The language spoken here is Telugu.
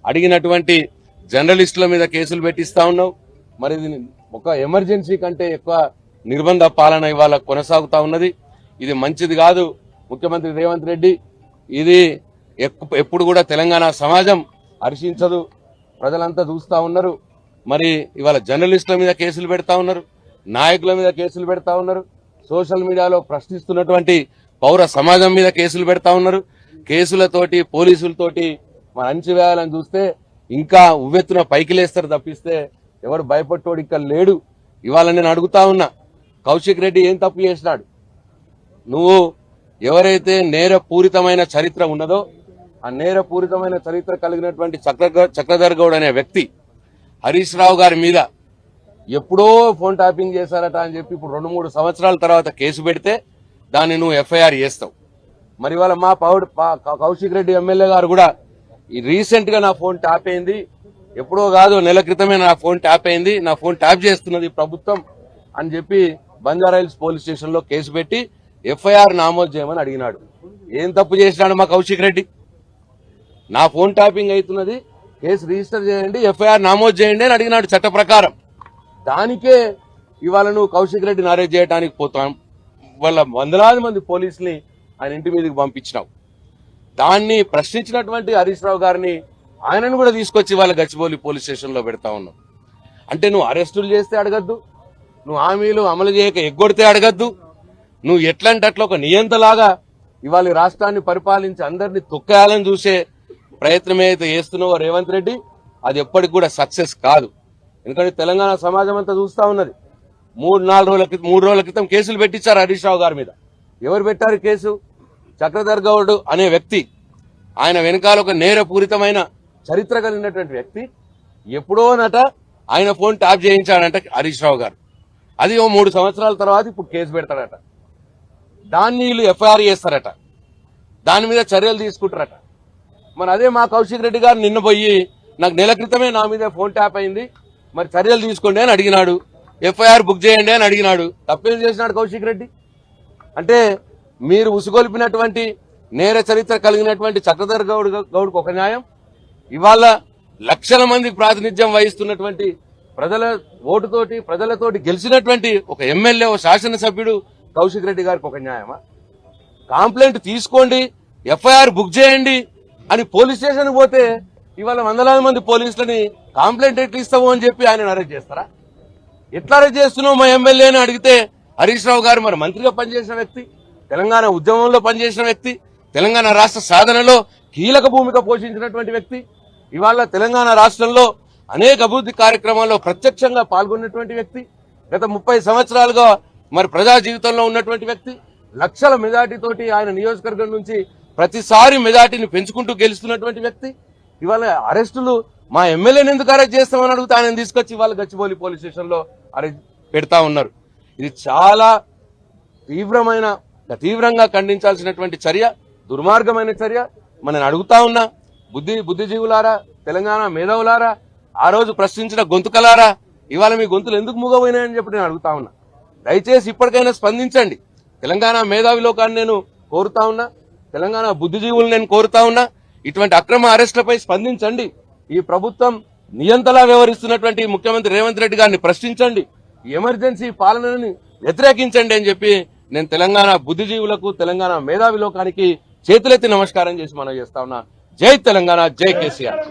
అడిగినటువంటి జర్నలిస్టుల మీద కేసులు పెట్టిస్తా ఉన్నావు. మరి ఇది ఒక ఎమర్జెన్సీ కంటే ఎక్కువ నిర్బంధ పాలన ఇవాళ కొనసాగుతా ఉన్నది. ఇది మంచిది కాదు ముఖ్యమంత్రి రేవంత్ రెడ్డి. ఇది ఎప్పుడు కూడా తెలంగాణ సమాజం హర్షించదు. ప్రజలంతా చూస్తా ఉన్నారు. మరి ఇవాళ జర్నలిస్టుల మీద కేసులు పెడతా ఉన్నారు, నాయకుల మీద కేసులు పెడతా ఉన్నారు, సోషల్ మీడియాలో ప్రశ్నిస్తున్నటువంటి పౌర సమాజం మీద కేసులు పెడతా ఉన్నారు. కేసులతోటి పోలీసులతోటి మన అణచివేయాలని చూస్తే ఇంకా ఉవ్వెత్తున పైకి లేస్తారు తప్పిస్తే ఎవరు భయపట్టోడు ఇక్కడ లేడు. ఇవాళ నేను అడుగుతా ఉన్నా, కౌశిక్ రెడ్డి ఏం తప్పు చేసినాడు? నువ్వు ఎవరైతే నేరపూరితమైన చరిత్ర ఉన్నదో ఆ నేరపూరితమైన చరిత్ర కలిగినటువంటి చక్రధర్ గౌడ్ అనే వ్యక్తి హరీష్ రావు గారి మీద ఎప్పుడో ఫోన్ ట్యాపింగ్ చేశారట అని చెప్పి ఇప్పుడు 2-3 సంవత్సరాల తర్వాత కేసు పెడితే దాన్ని నువ్వు ఎఫ్ఐఆర్ చేస్తావు. మరి ఇవాళ మా కౌశిక్ రెడ్డి ఎమ్మెల్యే గారు కూడా రీసెంట్ గా నా ఫోన్ ట్యాప్ అయింది, ఎప్పుడో కాదు నెల క్రితమే నా ఫోన్ ట్యాప్ అయింది, నా ఫోన్ ట్యాప్ చేస్తున్నది ప్రభుత్వం అని చెప్పి బంజారాహిల్స్ పోలీస్ స్టేషన్ లో కేసు పెట్టి ఎఫ్ఐఆర్ నమోదు చేయమని అడిగినాడు. ఏం తప్పు చేసినాడు మా కౌశిక్ రెడ్డి? నా ఫోన్ ట్యాపింగ్ అవుతున్నది, కేసు రిజిస్టర్ చేయండి, ఎఫ్ఐఆర్ నమోదు చేయండి అని అడిగినాడు చట్ట ప్రకారం. దానికే ఇవాళ నువ్వు కౌశిక్ రెడ్డిని అరెస్ట్ చేయడానికి పోతాం వాళ్ళ వందలాది మంది పోలీసుల్ని ఆయన ఇంటి మీదకి పంపించినావు. దాన్ని ప్రశ్నించినటువంటి హరీష్ రావు గారిని ఆయనను కూడా తీసుకొచ్చి వాళ్ళ గచ్చిబౌలి పోలీస్ స్టేషన్ లో పెడతా ఉన్నావు. అంటే నువ్వు అరెస్టులు చేస్తే అడగద్దు, నువ్వు హామీలు అమలు చేయక ఎగ్గొడితే అడగద్దు, నువ్వు ఎట్లంటే అట్లా ఒక నియంతలాగా ఇవాళ రాష్ట్రాన్ని పరిపాలించి అందరినీ తొక్కేయాలని చూసే ప్రయత్నం ఏదైతే చేస్తున్నావో రేవంత్ రెడ్డి, అది ఎప్పటికి కూడా సక్సెస్ కాదు. ఎందుకంటే తెలంగాణ సమాజం అంతా చూస్తా ఉన్నది. 3 రోజుల క్రితం కేసులు పెట్టించారు హరీష్ రావు గారి మీద. ఎవరు పెట్టారు కేసు? చక్రధర్ గౌడ్ అనే వ్యక్తి. ఆయన వెనకాల ఒక నేరపూరితమైన చరిత్ర కలిగినటువంటి వ్యక్తి. ఎప్పుడోనట ఆయన ఫోన్ ట్యాప్ చేయించాడంట హరీష్ రావు గారు. అది 3 సంవత్సరాల తర్వాత ఇప్పుడు కేసు పెడతాడట. దాన్ని వీళ్ళు ఎఫ్ఐఆర్ చేస్తారట, దాని మీద చర్యలు తీసుకుంటారట. మరి అదే మా కౌశిక్ రెడ్డి గారు నిన్న పోయి నాకు నెల క్రితమే నా మీద ఫోన్ ట్యాప్ అయింది, మరి చర్యలు తీసుకోండి అని అడిగినాడు, ఎఫ్ఐఆర్ బుక్ చేయండి అని అడిగినాడు. తప్పేం చేసినాడు కౌశిక్ రెడ్డి? అంటే మీరు ఉసుగొల్పినటువంటి నేర చరిత్ర కలిగినటువంటి చక్రధర్ గౌడ్కు ఒక న్యాయం, ఇవాళ లక్షల మందికి ప్రాతినిధ్యం వహిస్తున్నటువంటి ప్రజల ఓటుతోటి ప్రజలతోటి గెలిచినటువంటి ఒక ఎమ్మెల్యే, ఒక శాసనసభ్యుడు కౌశిక్ రెడ్డి గారికి ఒక న్యాయమా? కంప్లైంట్ తీసుకోండి, ఎఫ్ఐఆర్ బుక్ చేయండి అని పోలీస్ స్టేషన్ పోతే ఇవాళ వందలాది మంది పోలీసులని కంప్లైంట్ ఎట్లా ఇస్తావు అని చెప్పి ఆయన అరెస్ట్ చేస్తారా? ఎట్లా అరెస్ట్ చేస్తున్నావు మా ఎమ్మెల్యే అని అడిగితే హరీష్ రావు గారు మరి మంత్రిగా పనిచేసిన వ్యక్తి, తెలంగాణ ఉద్యమంలో పనిచేసిన వ్యక్తి, తెలంగాణ రాష్ట్ర సాధనలో కీలక భూమిక పోషించినటువంటి వ్యక్తి, ఇవాళ తెలంగాణ రాష్ట్రంలో అనేక అభివృద్ధి కార్యక్రమాల్లో ప్రత్యక్షంగా పాల్గొన్నటువంటి వ్యక్తి, గత 30 సంవత్సరాలుగా మరి ప్రజా జీవితంలో ఉన్నటువంటి వ్యక్తి, లక్షల మెజార్టీతోటి ఆయన నియోజకవర్గం నుంచి ప్రతిసారి మెజార్టీని పెంచుకుంటూ గెలుస్తున్నటువంటి వ్యక్తి. ఇవాళ అరెస్టులు మా ఎమ్మెల్యేని ఎందుకు అరెస్ట్ చేస్తామని అడిగితే ఆయన తీసుకొచ్చి ఇవాళ గచ్చిబౌలి పోలీస్ స్టేషన్ లో అరెస్ట్ పెడతా ఉన్నారు. ఇది చాలా తీవ్రంగా ఖండించాల్సినటువంటి చర్య, దుర్మార్గమైన చర్య. మనం అడుగుతా ఉన్నా, బుద్ధిజీవులారా, తెలంగాణ మేధావులారా, ఆ రోజు ప్రశ్నించిన గొంతుకలారా, ఇవాళ మీ గొంతులు ఎందుకు మూగపోయినాయని చెప్పి నేను అడుగుతా ఉన్నా. దయచేసి ఇప్పటికైనా స్పందించండి. తెలంగాణ మేధావి లోకాన్ని నేను కోరుతా ఉన్నా, తెలంగాణ బుద్ధిజీవులు నేను కోరుతా ఉన్నా, ఇటువంటి అక్రమ అరెస్టులపై స్పందించండి. ఈ ప్రభుత్వం నియంతలా వ్యవహరిస్తున్నటువంటి ముఖ్యమంత్రి రేవంత్ రెడ్డి గారిని ప్రశ్నించండి, ఎమర్జెన్సీ పాలనని వ్యతిరేకించండి అని చెప్పి నేను తెలంగాణ బుద్ధిజీవులకు, తెలంగాణ మేధావి లోకానికి చేతులెత్తి నమస్కారం చేసి మనం చేస్తా ఉన్నా. జై తెలంగాణ, జై కేసీఆర్.